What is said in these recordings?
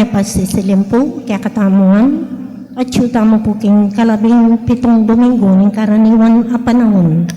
may pasisilim po, kaya katamuan, at syuta mo po king 17 Domingo ng karaniwan a panahon.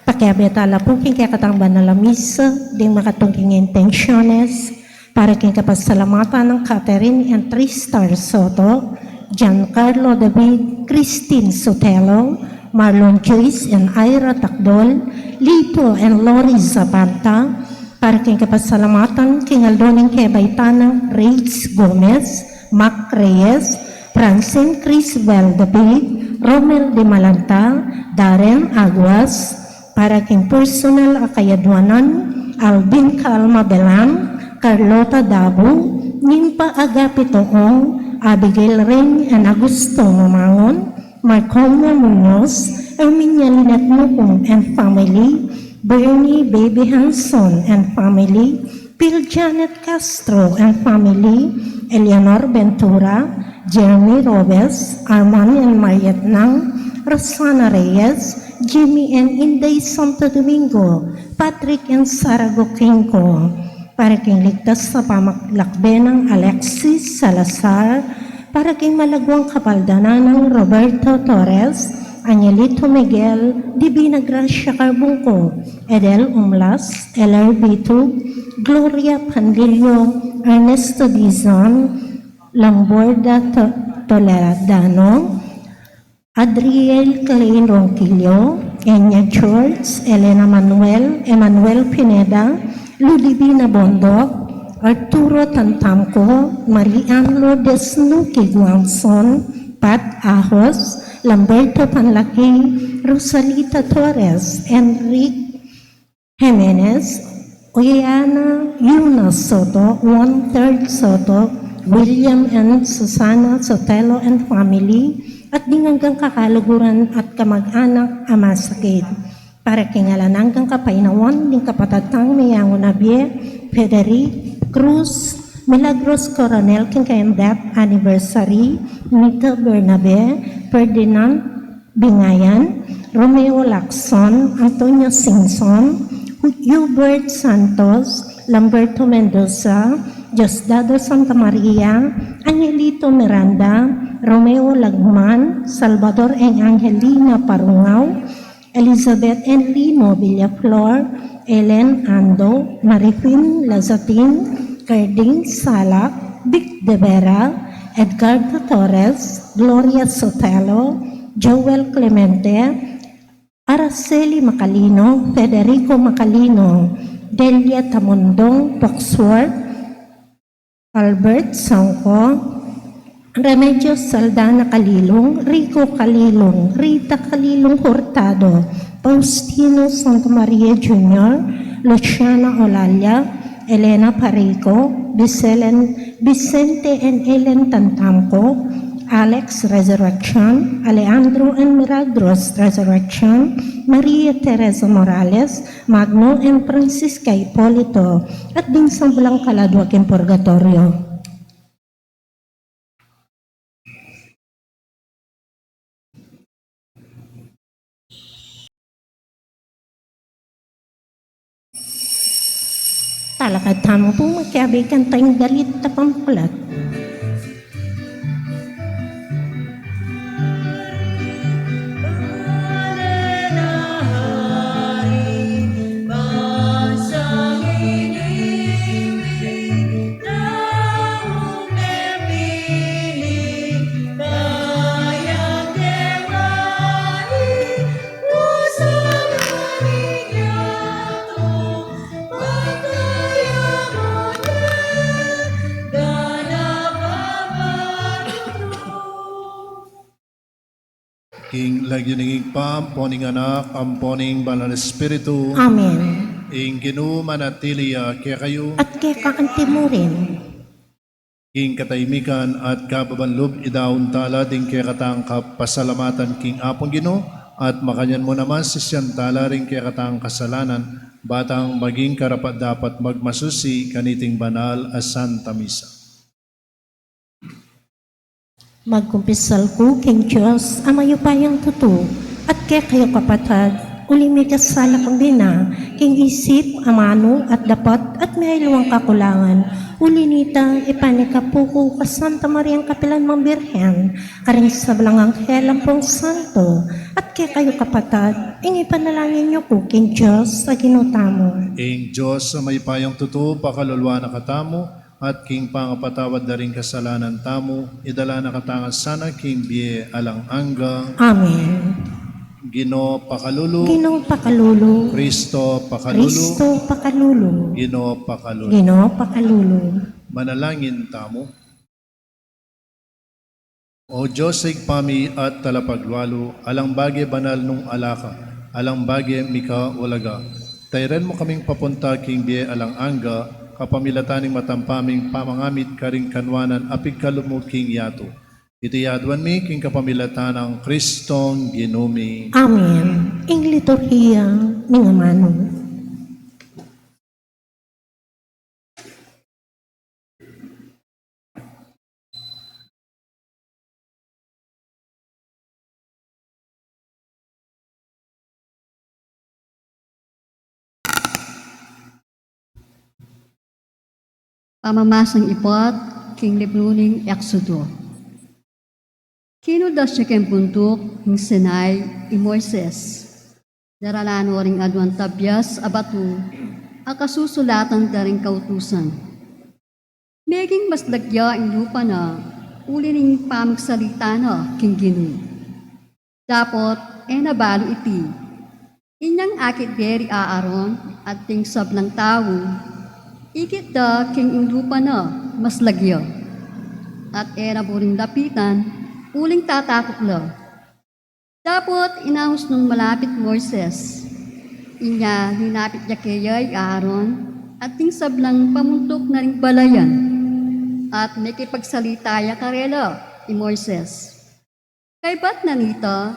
Pakiabetala po king kaya katang banal na misa, ding makatungking intensyones, para king kapasalamatan ng Catherine and Tristar Soto, Giancarlo David, Christine Sotelo, Marlon Joyce and Ira Takdol, Lito and Lori Zapanta, para king kapasalamatan king Aldoning Kebaytana, Reyes Gomez, Mac Reyes, Francine Criswell David, Romel de Malanta, Darren Aguas, para king personal akayadwanan, Alvin Calma Belang, Carlota Dabu, Nimpa Agapitoong, Abigail Ring and Augusto Mamangon, Marconia Munoz, Erminia Linet Mukong and family, Bernie Baby Hanson and family, Phil Janet Castro and family, Eleanor Ventura, Jeremy Robes, Armand and Mariet Nang, Rosana Reyes, Jimmy and Inday Santo Domingo, Patrick and Sara Gokenko, para king ligtas sa pamaglakbe ng Alexis Salazar, para king malagwang kapaldanan ng Roberto Torres, Angelito Miguel, Divina Gracia Carbunco, Edel Umlas, Eler Bito, Gloria Pandillo, Ernesto Dizon, Lamborda Toledano, Adriel Clay Ronquillo, Enya George, Elena Manuel, Emmanuel Pineda, Ludivina Bondok, Arturo Tantamco, Marian Lourdes Nuki Guamson, Pat Ahos, Lamberto Panlaki, Rosalita Torres, Enrique Jimenez, Oyana Yuna Soto, 1/3 Soto, William and Susana Sotelo and family, at dinganggang kakaluguran at kamag-anak amasakit. Para kingalan hanggang kapainawan, ding kapatatang Miyango Nabie, Federic Cruz, Milagros Coronel, king kayang death anniversary, Nita Bernabe, Ferdinand Bingayan, Romeo Lacson, Antonio Singson, Hubert Santos, Lamberto Mendoza, Diosdado Santa Maria, Angelito Miranda, Romeo Lagman, Salvador and Angelina Parungaw, Elizabeth and Lino Villaflor, Ellen Ando, Marifin Lazatin, Carding Salak, Vic De Vera, Edgardo Torres, Gloria Sotelo, Joel Clemente, Araceli Macalino, Federico Macalino, Delia Tamondong, Foxworth, Albert Sangko, Remedios Saldana Calilong, Rico Calilong, Rita Calilong Hurtado, Faustino Santa Maria Jr., Luciana Olalia, Elena Parico, Vicente and Ellen Tantamco, Alex Resurrection, Alejandro and Milagros Resurrection, Maria Teresa Morales, Magno and Francisca Hipolito, at din sa Bulang Kaladwag in Purgatorio. Talakad tamo po magkabigan tayong dalit na pampalat. King lagyuning pamponing anak, amponing banal espiritu. Amen. Ing ginumanatilia kaya kayo. At kaya kaanti mo rin. King kataymikan at kababanlob idaon tala ding kaya katang kapasalamatan king apong Ginoo at makanyan mo naman si siyan tala ring kaya katang kasalanan batang maging karapat dapat magmasusi kaniting banal as Santa Misa. Magkumpisal ko king Diyos ang mayupayang tuto at kaya kayo kapatad Ulimigas sala pambina, king isip, amano, at dapat, at may iluwang kakulangan. Ulinita, ipanika puko ka Santa Mariang Kapilan Mang Birhen, karing sa belang anghel ang pong santo, at kaya kayo kapatad, ingi panalangin niyo ko, king Diyos, sa ginutamo. Ing Diyos sa may payong totoo, pakalulwa na katamo, at king pangapatawad na rin kasalanan tamo, idala na katangan sana, king biye alang angga, Amen. Ginoo pakalulu, Ginoo pakalulu, Kristo pakalulu, Kristo pakalulu, Ginoo pakalulu. Ginoo pakalulu. Manalangin tamo. O Diyos sa igpami at talapagwalo, alang bagay banal nung alaka, alang bagay mika ulaga. Tayren mo kaming papunta king biye alang angga, kapamilataning matampaming pamangamit karing kanwanan apig kalumo king yato. Iti yadwan mi king kapamilatan ng Kristong ginumi. Amen. Ing liturhiya ng amano. Pamamasang ipot, king libruning Exodo. Kino da siya ken bundok ng Sinai i Moises. Daralano ring adwan tabyas abatu, akasusulatan da ring kautusan. Meging mas lagya ang lupa na, uli ring pamagsalita na king Ginu. Dapot, nabalo iti. Inyang akit beri aaron at ting sablang tao, ikit da king lupa na mas lagya. At era po ring lapitan, uling tatakot la. Dapot inahos nung malapit Moises. Inya hinapit niya kayay Aaron at ting sablang pamuntok na ring balayan. At nakipagsalita ya karela i Moises. Kay ba't nanita,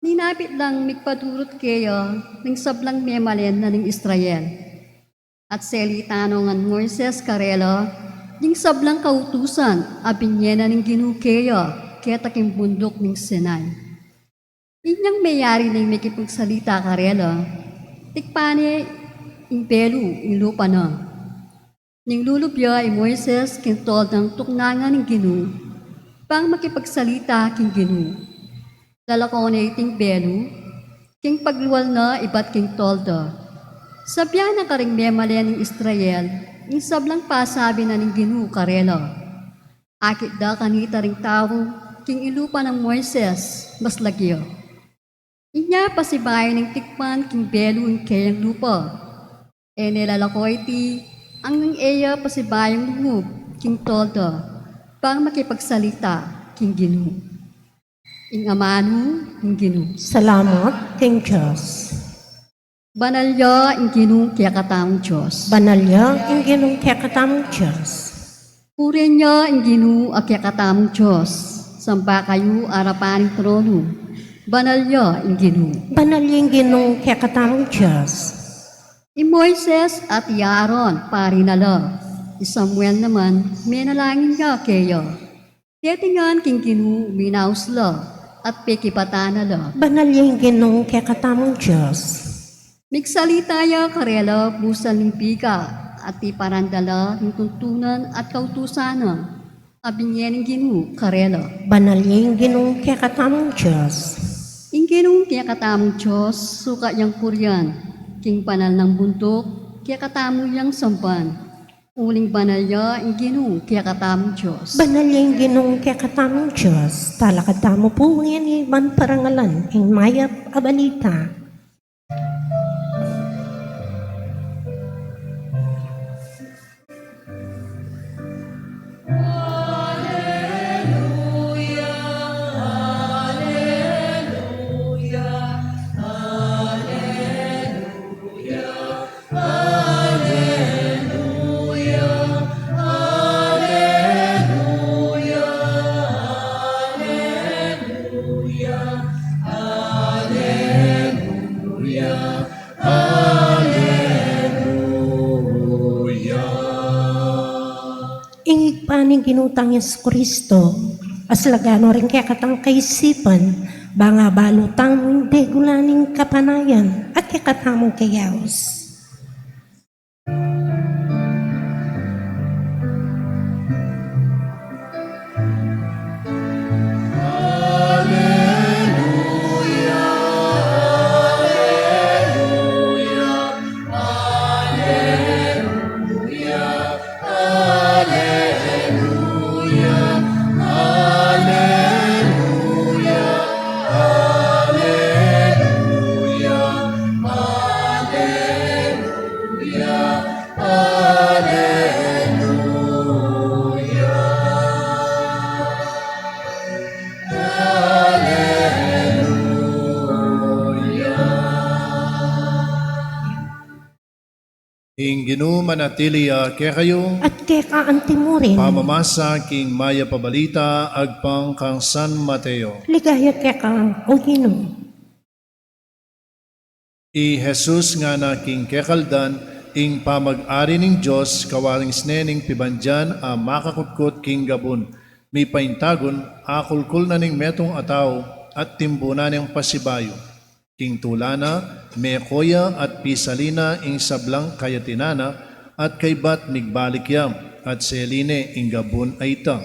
ninapit lang mikpadurot kaya ning sablang memalen na ning Israel. At selitano ngan Moises karela, ning sablang kautusan abinye na ning ginukeya kaya king bundok ning Sinai. Inyang mayari ning makipagsalita karela, tikpani ing belu ing lupa na. Ning lulubya ing Moises kintol ng tuknangan ning Ginu, pang makipagsalita king Ginu. Dalako na iting belu, king pagluwal na ibat king tolda. Sabya na karing memalen ning Israel, ing sablang pasabi na ning Ginu karela. Akit da kanita ring tao, king ilupa ng Moises, mas lagyo. Inya pasibay ng tikpan king belu ng kayang lupa. Nilalako iti, ang ng eya pasibayang lungub, king tolda, pang makipagsalita, king Ginu. Ing amano, king Ginu. Salamat, king Diyos. Banalya, ing Ginu, kaya katang Diyos. Banalya, ing ginong kakatamang Diyos. Purenya, ing Ginu, kaya katang Diyos. Sampa kayo arapan ng trono. Banalya, ing Ginu. Banalya, ing ginong kakatamang Diyos. I Moises at i Aaron, pari nala. I Samuel naman, may nalangin ka kayo. Tiyatingan king Ginu, minaus la, at pekipata nala. Banalya, ing ginong kakatamang Diyos. Migsalita ya karela, busan ng pika, at iparandala ng tuntunan at kautusanan. Abinyen ng Ginu, karela. Banalya, ing ginong kakatamang Diyos. Ing Ginung kaya katamong Diyos, suka yang kuryan, king panal ng buntok, kaya katamo yang sampan. Uling banalya, ing Ginung kaya katamong Diyos. Banalya, ing ginong kakatamang Diyos. Talakadamo po ngayon iban parangalan, ing mayap abalita. Ingig paning ginutang Yesu Kristo, aslagano rin kaya katang kaisipan, banga balutang hindi gulaning kapanayan, kikatamong kayaos. Ing Ginoo manatiliya kaya kayo At keka antimurin, pamamasa king maya pabalita agpang kang San Mateo. ligaya keka o Ginoo. I Jesus nga na king kekaldan ing pamag-ari ning Dios kawaring snening pibandyan a makakutkot king gabon. Mi paintagon akulkul na ning metong ataw at timbuna ning pasibayo. King tulana, mekoya at pisalina ing sablang kayatinana at kaybat migbalikyam at seline ing gabon ay ita.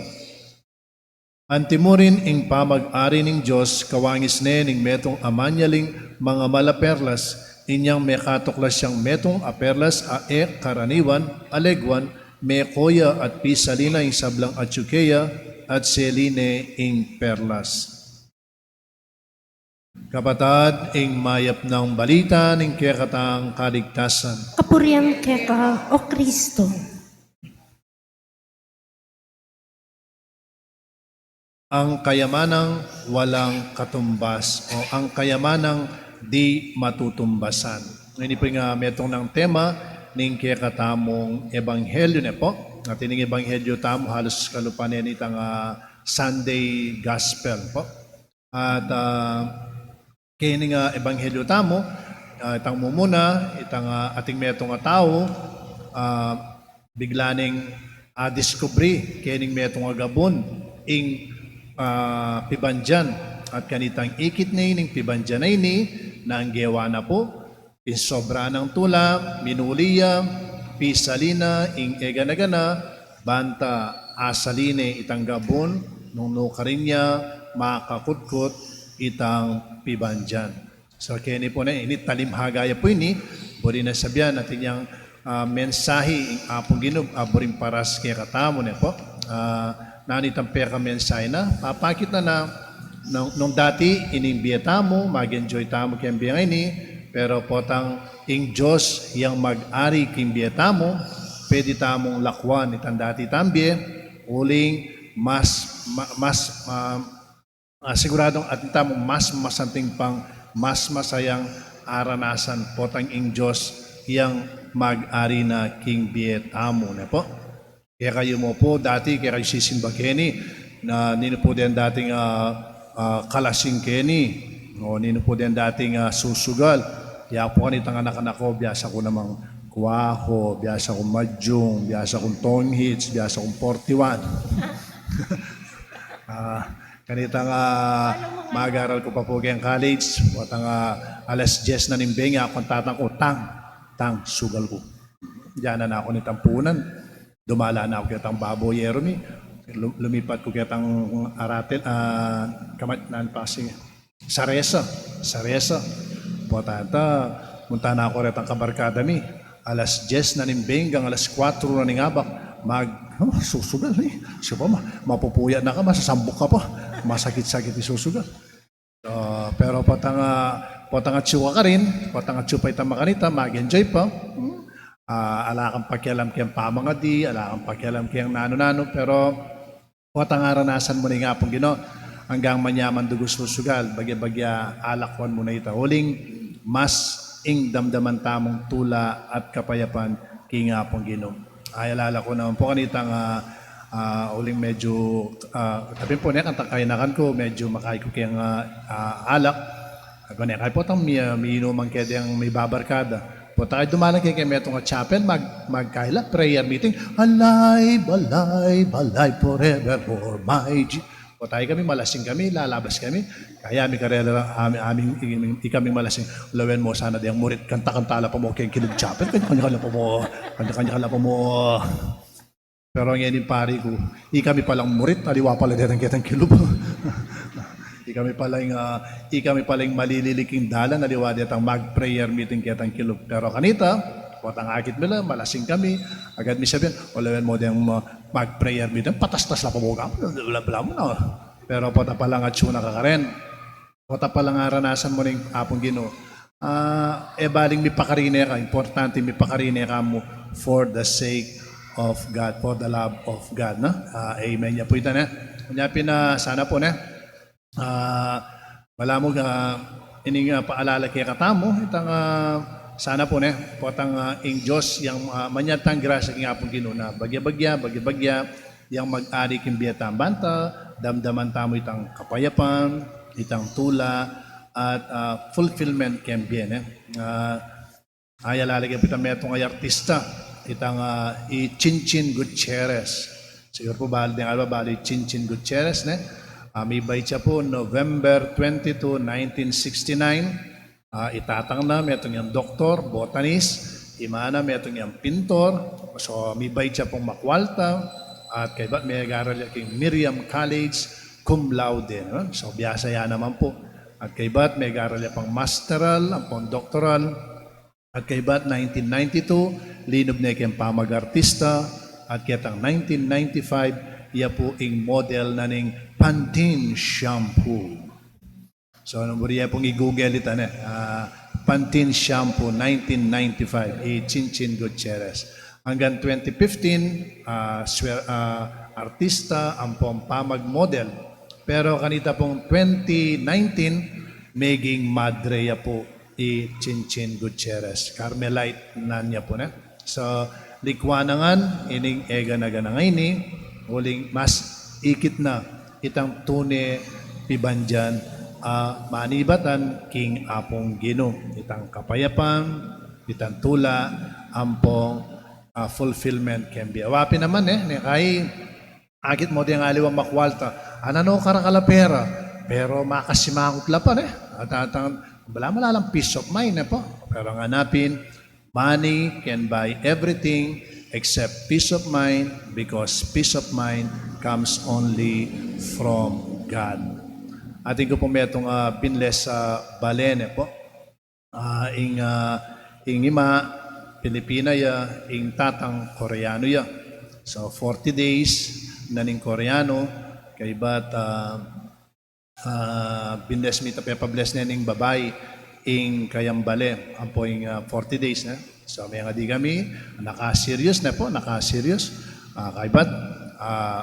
Antimurin ing pamag-ari ning Diyos kawangis ne ning metong amanyaling mga malaperlas inyang mekatuklas siyang metong aperlas a karaniwan, alegwan, mekoya at pisalina ing sablang atsukeya at seline ing perlas. Kapatad, ing mayap ng balita ng kekatang kaligtasan. Kapurian keka o Kristo. Ang kayamanang walang katumbas o ang kayamanang di matutumbasan. Ngayon po nga metong ng tema ng kekatamong ebanghelyo na po. At ining ebanghelyo tamo halos kalupanin itang Sunday Gospel po. At kini nga ebanghelyo tamo, itang mumuna, itang ating metong nga tao, biglaning diskubri, kining metong nga gabon, ing pibandyan, at kanitang ikit na ining pibandyan na ini, na ang gewa na po, isobra ng tula, minuliya, pisalina, ing eganagana, banta asaline itang gabon, nung nukarinya, makakutkot, itang pibandyan. So, kaya po na ini talimhagaya po ini, buri na sabihan natin yung mensahe ing apong Ginoo aboring paras kaya katamo na po. Nanitang peka mensahe na, papakit na nung dati inimbiya tamo, mag-enjoy tamo kaya biya ini, pero potang ing Diyos yang mag-ari kimbiya tamo, pwede tamong lakwan itang dati tambye, uling siguradong atin tamong mas masanting pang mas masayang aranasan potang ing Diyos yang mag-ari na king biet amo na po. Kaya kayo mo po dati, kaya kayo sisimba keni, na nino po din dating kalasing keni, o nino po din dating susugal. Kaya po kanitang anak-anak ko, biyasa ko namang kuwaho, biyasa kong madyong, biyasa kong tonghits, biyasa kong 41. Kanitang mag-aral ko pa po kayang college, watang alas 10 na nimbenga, akong tatang ko, tang, sugal ko. Diyan na ako nitang punan. Dumala na ako kitang baboyero ni. Lumipat ko kitang aratil, kamatnan pa kasi, Saresa. Potata, munta na ako retang kabarkada mi. Alas 10 na nimbengang, alas 4 na ningabak. Susugal eh. Siya pa, mapupuya na ka, masasambok ka pa. Masakit-sakit isusugal. Pero potang atsuwa ka rin, potang atsuwa itang makanita, mag-enjoy pa. Alakang pakialam kayang pamangadi, alakang pakialam kayang nano-nano, pero potang aranasan mo na nga pong Ginoo, hanggang manyaman dugo susugal, bagya-bagya alakwan mo na itahuling, mas ing damdaman tamong tula at kapayapan kinga pong Ginoo. Ay alala ko naman po kanitang uling medyo tabi po niya kantang kainakan ko medyo makain ko kayang alak kaya po tang miinuman kaya yung may babarkada po tayo dumalang kaya metong chapel magkaila prayer meeting alive forever for my O tayo kami, malasing kami, lalabas kami. Kaya mi karela ikaming malasing. Lawen mo sana diyang murit, kanta-kantala pa mo kayong kilid chapel. Kanya-kanya pa mo. Kanya-kanya pa mo. Pero ngayon yung pari ko, ikami palang murit, aliwa pala dito ang kitang kilub. ikami palang malililiking dalan, aliwa dito ang mag-prayer meeting kitang kilub. Pero kanita, potang akit nila, malasing kami. Agad mi sabihin, olawen mo diyang mag-prayer meeting, patas-tas na pamukha mo, wala mo na. Pero pota palang at siya nakakaren. Pota palang aranasan mo ng apong Ginoo. Baling mi pakarine ka, importante mi pakarine ka mo for the sake of God, for the love of God. No? Amen. Yan po ito na. Kunyapin na sana po na. Wala mo ining paalala kaya katamo. Itang sana po na. Potang ing Diyos, yung manyatang grasya king apong Ginoo na bagya-bagya, yung mag-ari king biyatang banta, damdaman tamo itang kapayapan, itang tula, at fulfillment can be. Ay lalagyan po itang metong ay artista, itang i-Chinchin Gutierrez. Siguro po bali Chinchin Gutierrez. May bayad siya po November 22, 1969. Itatang na, metong yung doktor, botanist, imana, metong yung pintor. So, may bayad siya pong makwalta. At kay ba't may aral king Miriam College, cum laude. No? So, biyasa yan naman po. At kay ba't may aral pang masteral, ang pong doctoral. At kay ba't 1992, linob na kayong pamag-artista. At kitang 1995, iya po ing model na ning Pantene shampoo. So, naburiya pong i-google ito na. Pantene shampoo 1995, i-Chinchin Gutierrez. Hanggang 2015, artista ang pong pamag-model. Pero kanita pong 2019, maging madreya po i-Chinchin Gutierrez. Carmelite na niya po na. So, likwanangan, ining ega na ganangay ni, huling mas ikit na itang tune pibandyan, manibatan king apong Ginoo. Itang kapayapan, itang tula, ampong fulfillment can be. Awapin naman kay agit mo diyang aliwang makwalta. Anano karakalapera, pero makasimangot lapan At atang malalang peace of mind po. Pero ang hanapin, money can buy everything except peace of mind, because peace of mind comes only from God. Ating ko po metong pinles sa Balene po. Ing ima, Pilipina ya, ing tatang Koreano ya. So 40 days naning Koreano, kay ba't binles mi tapabless na ning babay, ing kayambale, ang po ing 40 days na. So may nga di kami, naka-serious na po, naka-serious. Kay ba't,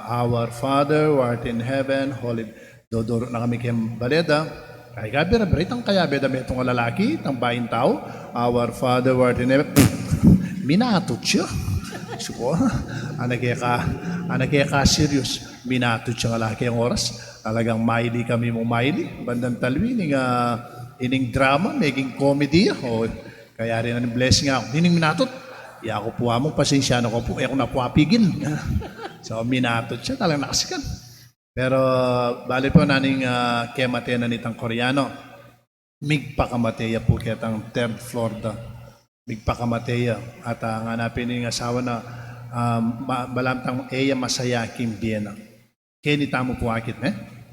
our Father who art in heaven, holy, dodoro na kami kayang baleda. Kay gabi, beritang kaya beda may itong lalaki, itang bayin tao. Our Father who art in heaven, minatot siya. Suko, anagkaya ka serious. Minatot siya lalaki ang oras. Talagang maili kami mong maili. Bandang talwi, ining drama, maging comedy. Kaya rin ang blessing ako. Hining minatot. Iya ako po among pasensya na ko po. Iya ko na po apigin. So, minatot siya. Talagang nakasikan. Pero, bali po naning kemate na nitang Koreano. Migpakamateya po kitang third floor da. Migpakamateya. At ang hanapin ng asawa na balamtang eya masaya kimbiena. Kaya mo po akit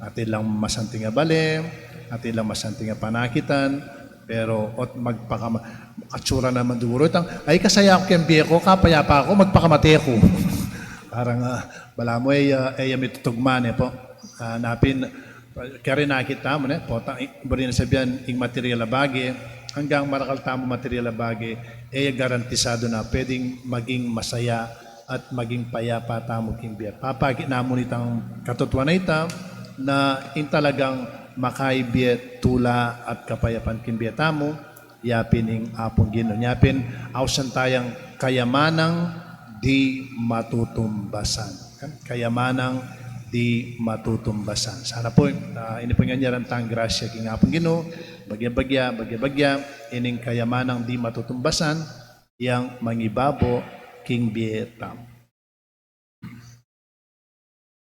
Atin lang masanting nga bale, atin lang masanting nga panakitan, pero magpakatsura naman duro. Ay kasaya ako kimbiya ko, kapaya pa ako, magpakamate ko. Parang bala mo ay may tutugman po. Napin, kaya rin nakita mo potang bari na sabihan, ing material na bagay, hanggang marakal tamo material na bagay, garantisado na pwedeng maging masaya at maging payapa tamo kimbiya. Papagit na mo nitang katutwa na ita, na in talagang makaibiyet tula at kapayapan kimbiya tamo, yapin ing apong Ginoo. Yapin, awsan tayang kayamanang di matutumbasan. Kayamanang di matutumbasan. Sana po, ini po nga niya tang grasya king apong Ginoo, bagya-bagya, ining kayamanang di matutumbasan, yang mangibabo king bietam.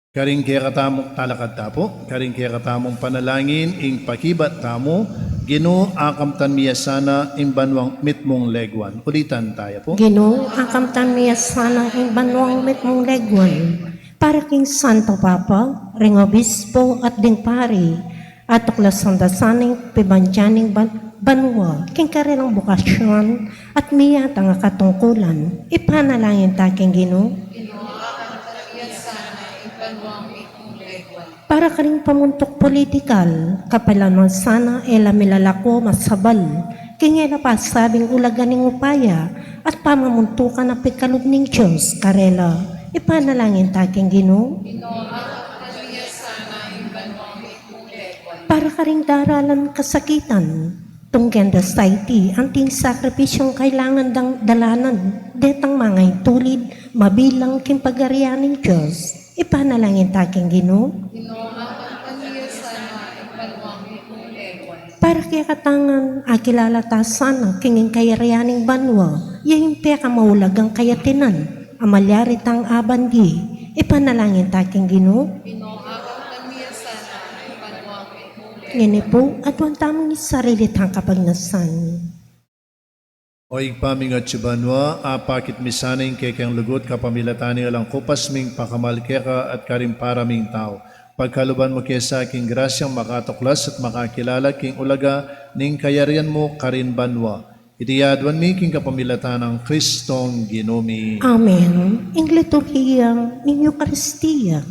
Karing kaya katamong talakad tapo, karing kaya katamong panalangin, ing pakibat tamo, Ginoo akam tan miyasana ing banwang mitmong legwan. Ulitan tayo po. Ginoo, akam tan miyasana ing banwang mit mong legwan. Para king Santo Papa, ring obispo at ding pari, at tuklas ang dasaning pibandyaning banwa, king karilang bukasyon, at miyata nga katungkulan. Ipanalangin ta king Ginoo. Para karing pamuntok politikal, kapalaman sana ela milalako masabal, kingela pa sabing ulaganing upaya, at pamamuntukan na pikalog ning Diyos, karela, ipanalangin taking Ginoo. Para karing daralan kasakitan, tunggen da society, anting sakripisyong kailangan dalanan, detang mga tulid, mabilang king pagarianing Diyos, ipanalangin taking Ginoo. Para kaya katangan akilala tasan ang kinging kayarianing banwa, yahin peka maulagang kayatinan, amalyarit ang abandi, ipanalangin taking Ginoo. Ngini po, at wang tamang isarilitang kapagnasan. O igpaming at sibanwa, apakit misaning kekang lugot kapamilatani alang kupas ming pakamal keka at karing paraming tao. Pagkaluban mo kaya sa aking grasyang makatuklas at makakilala king ulaga ning kayarian mo karin banwa. Itiyadwan mi king kapamilatan ng Kristong Ginoo. Amen. Ing liturhiya ning Eucharistia.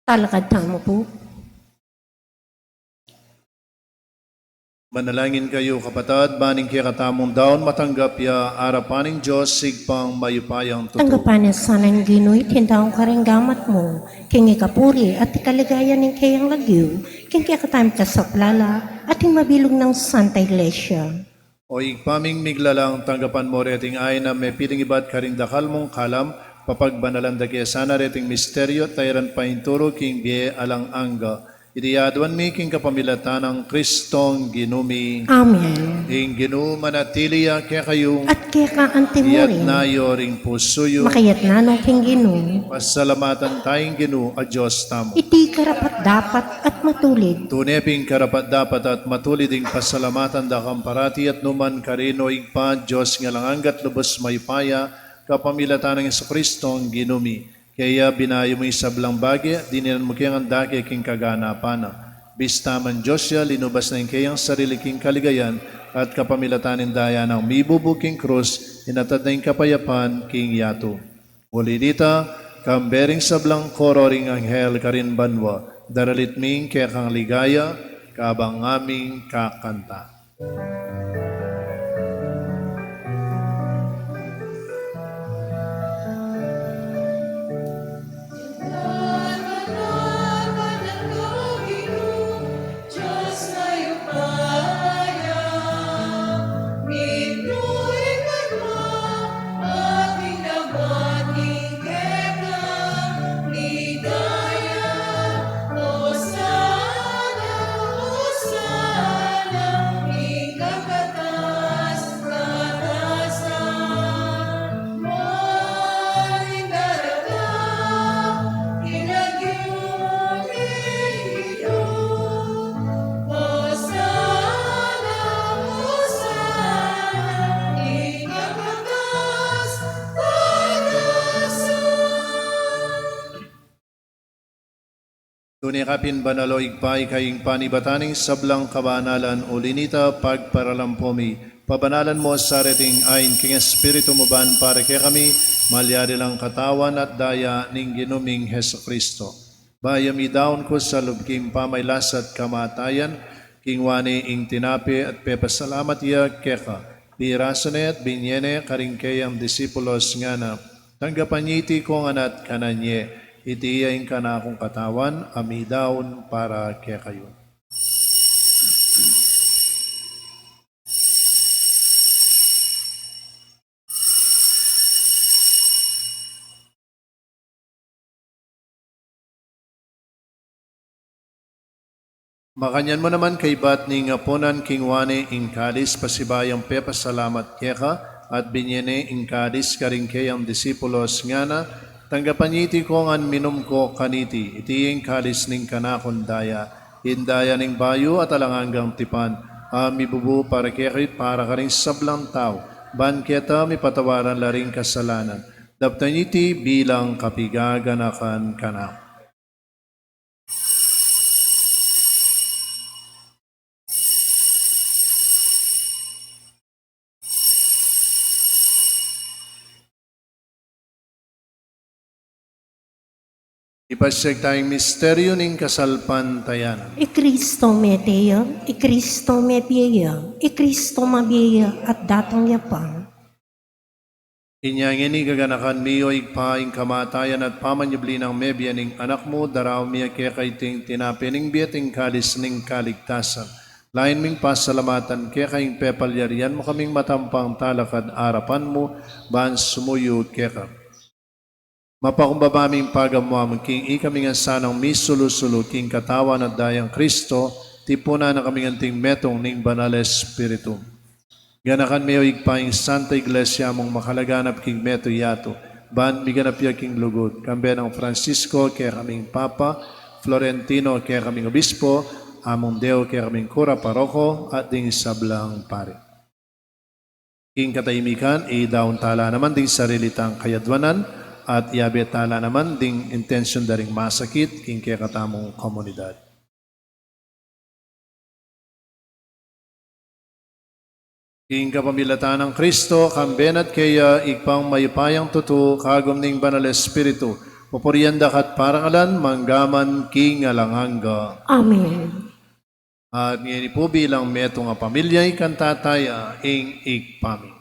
Talakad mo po. Manalangin kayo kapatid, baning kaya katamong daon matanggap ya arapaning Diyos sigpang mayupayang totoo. Tanggapan niya sana ng Ginoo'y tindaong karinggamat mo, king ikapuri at ikaligayan ng kayang lagyo, king kayakatami ka sa plala at yung mabilog ng Santa Iglesia. O igpaming miglalang tanggapan mo reting ay na may piling ibat karing dakal mong kalam, papagbanalan da kaya sana reting misteryo, tayran painturo king biye alang angga. Idiyadwan mi king kapamilatan ng Kristong Ginoo. Amen. Ing Ginoo manatiliya kaya kayong At kaya ka iyat antimurin, na yoring pusuyo. makayat na nung king Ginoo, Pasalamatan tayong Ginoo a Diyos tamo. iti karapat dapat at matulid. Tuneping karapat dapat at matuliding pasalamatan da kamparati at numan karino igpa Diyos nga langanggat lubos maypaya kapamilatan ng Kristong Ginoo. Kaya binayo mo isablang bagay, dinilan mo kayang andake king kaganapan. Bistaman Diyos ya, linubas na yung kayang sarili king kaligayan at kapamilatanin daya ng mibubog king krus, inatad na yung kapayapan king yato. Muli dita, kambering sablang kororing anghel karin banwa, daralit ming kaya kang ligaya, kabang aming kakanta. Hosana, Hosana, Unikapin banalo igpay kaying panibataning sablang kabanalan ulinita pagparalampomi. Pabanalan mo sa reting ayn king Espiritu mo ban para kaya kami malyari lang katawan at daya ning ginuming Heso Kristo. Bayami daon ko sa lubking pamaylasat kamatayan, king wani ing tinapi at pepasalamat iya keka. Birasone at binyene karingkayang disipulos nga na tanggapanyiti kong anat kananye. Itiyain ka na akong katawan, amidaon para kaya kayo. Makanyan mo naman kay bat ni ngaponan king wane ing kadis pasibayang pepasalamat keka at binyene ing kadis karingkayang disipulos nga na tanggapanyiti ko ngan minum ko kaniti itiing kadis ning kanakon daya indaya ning bayo at alanganggang tipan mibubu para kekit para karing sablang tao ban keta mi patawaran laring kasalanan daptanyiti bilang kapigaganakan kanak. Ipasyag tayong misteryo ning kasalpantayanan. Kristo meteya, Kristo mepiya, Kristo mabiya at datang yapang. Inyang ini gaganakan miyo igpaing kamatayan at pamanyubli ng mebya ning anak mo daraw miya kaya ting tinapining biyating kalis ning kaligtasan. Lain ming pasalamatan kaya kayong pepalyarian mo kaming matampang talakad arapan mo ban sumuyo kaya mapakumbabaming pagamuam king ikami nga sanang misulu-sulu king katawan at dayang Kristo, tipuna na kami nganting metong ning banal Espiritu. Ganakan mayo igpaing Santa Iglesia mong makalaganap king meto yato, ban miganap ya king lugod, kambe ng Francisco kaya kaming Papa, Florentino kaya kaming Obispo, among Deo kaya kaming Kura Paroko at ding sablang pare. King katahimikan, daon tala naman ding sarilitang kayadwanan, at iabetala naman ding intensyon daring masakit king kaya katamong komunidad. King kapamilatan ng Kristo, kambenat kaya igpang mayupayang tutu, kagom ning banal Espiritu, pupurianda kat parangalan, manggaman king alanganga. Amen. At ngayon po bilang metong pamilya, ikantataya ing igpami.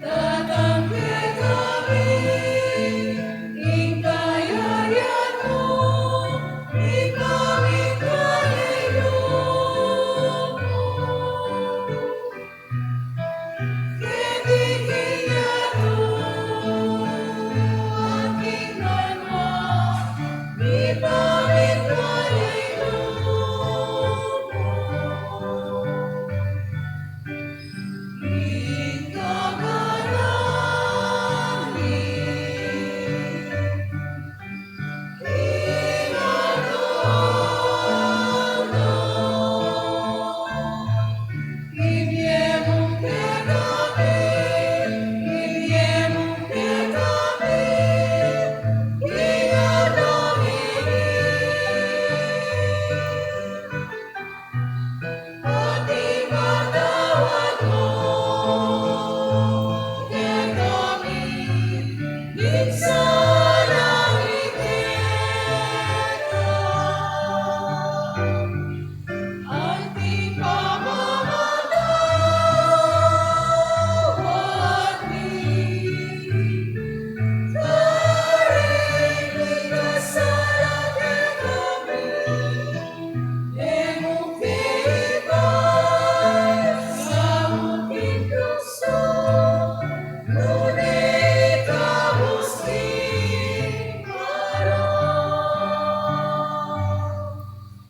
Datang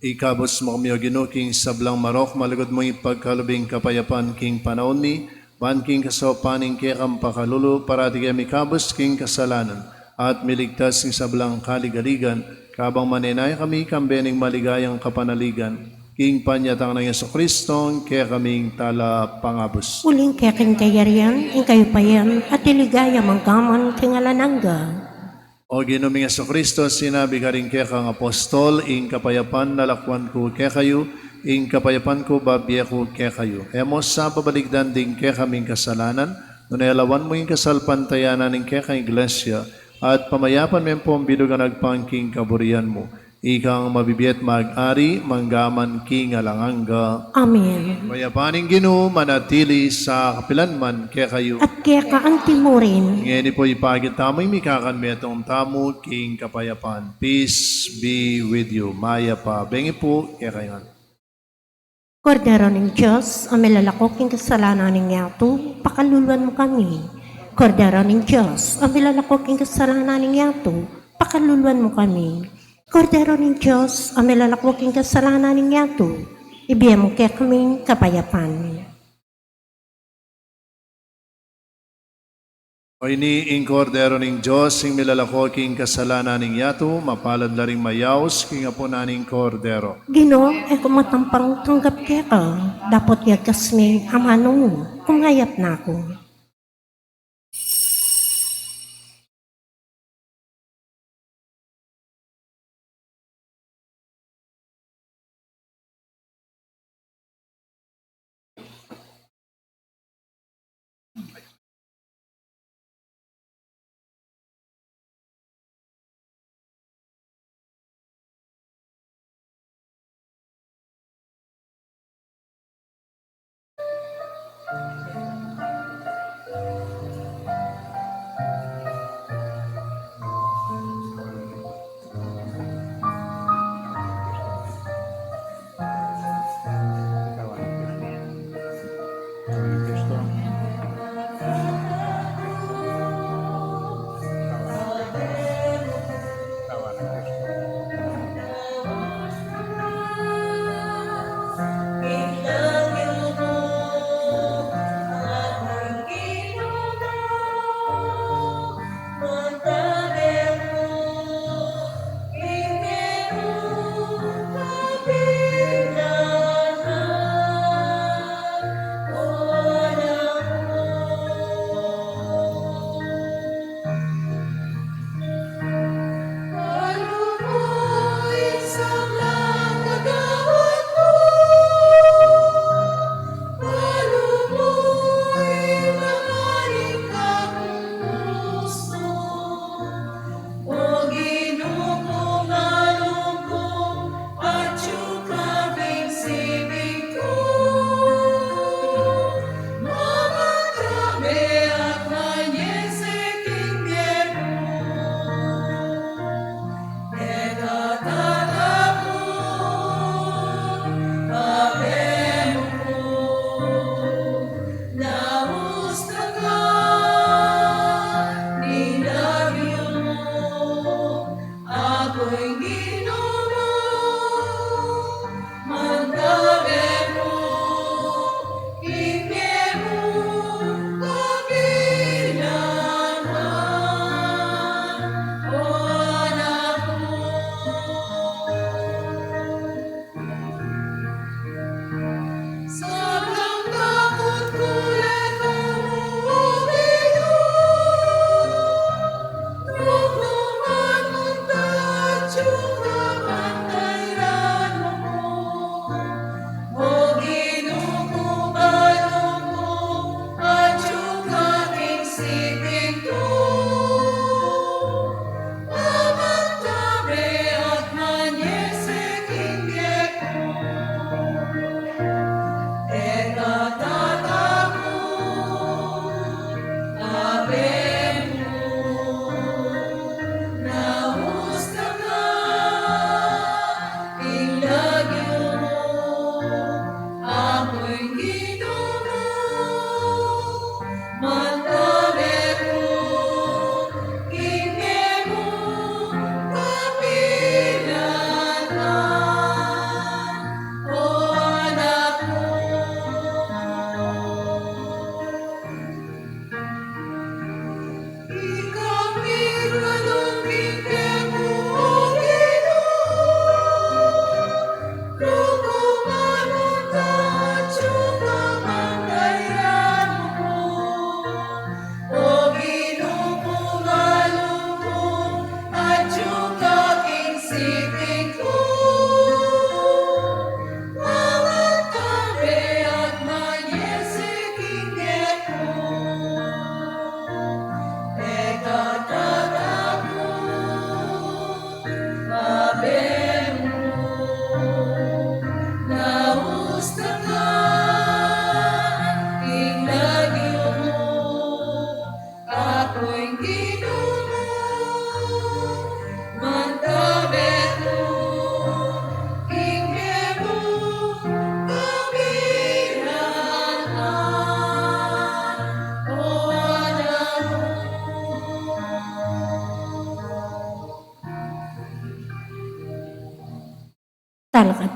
Ikabos mo kami o Ginoo king sablang marok, malugod mo ipagkalubing kapayapan king panahon ni, ban king kasopaning kekam pakalulu, parati kami kabos king kasalanan, at miligtas king sablang kaligaligan, kabang maninay kami kambening maligayang kapanaligan, king panyatang ng Yeso Kristong, kaya kaming tala pangabos. Uling keking kayarian, ing kayo payan, at iligaya mangkaman tingalanangga. O Ginoong Yeso Kristo, sinabi ka rin kaya kang apostol, ing kapayapan nalakwan ko kaya kayo, ing kapayapan ko babye ko kaya kayo. Emo sa pabaligdan din kaya kaming kasalanan, nunayalawan mo yung kasalpantayanan ng kaya kang iglesia, at pamayapan mo po ang bilugan nagpangking kaburian mo. Ikang mabibiyat mag-ari, manggaman king alanganga. Amen. Mayapaning Ginoo, manatili sa kapilanman kaya kayo. At kaya ka ang timurin, Ngayon po ipagit tamo'y mikakan metong tamo, king kapayapan. Peace be with you. Maya pa. Bengi po, kaya kayo. Kordero ng Diyos, ang milalakoking kasalanan ng yato, pakaluluan mo kami. Kordero ng Diyos, ang milalakoking kasalanan ng yato, pakaluluan mo kami. Kordero ng Diyos, ang milalakoking kasalanan ng yato, ibigay mo kaya kaming kapayapan. O ini ing kordero ng Diyos, ing milalako king kasalanan ng yato, mapalad na ring mayaos, king apo na ning kordero. Gino, kumatampang tanggap kaya ka, dapat yagas ni amano, kumangayap na ako.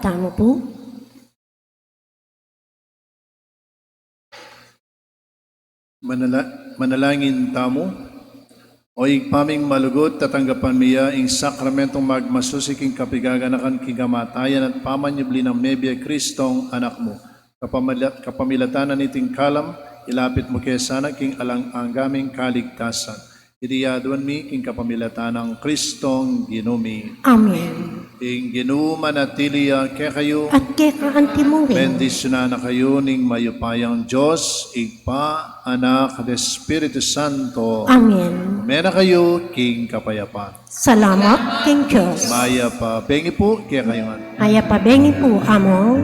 tamo po. Manalangin tamo. O paming malugot, tatanggapan miya ing sakramentong magmasusiking kapigaganakan kigamatayan at pamanyubli ng Mebia Kristong anak mo. Kapamilatanan iting kalam, ilapit mo kaya sana king alang ang gaming kaligtasan. Idiyaduan mi king kapamilatan ng Kristong ginumi. Amen. Ing ginuman at tiliya kaya kayo, At kay kaantimuhin, bendisyonan na kayo ning mayupayang Diyos, Igpa, Anak, at Espiritu Santo. Amen. Mena kayo, king kapayapaan. Salamat, King Diyos. Maya pa, bengi po, kaya kayo nga. Maya pabengi po, amo.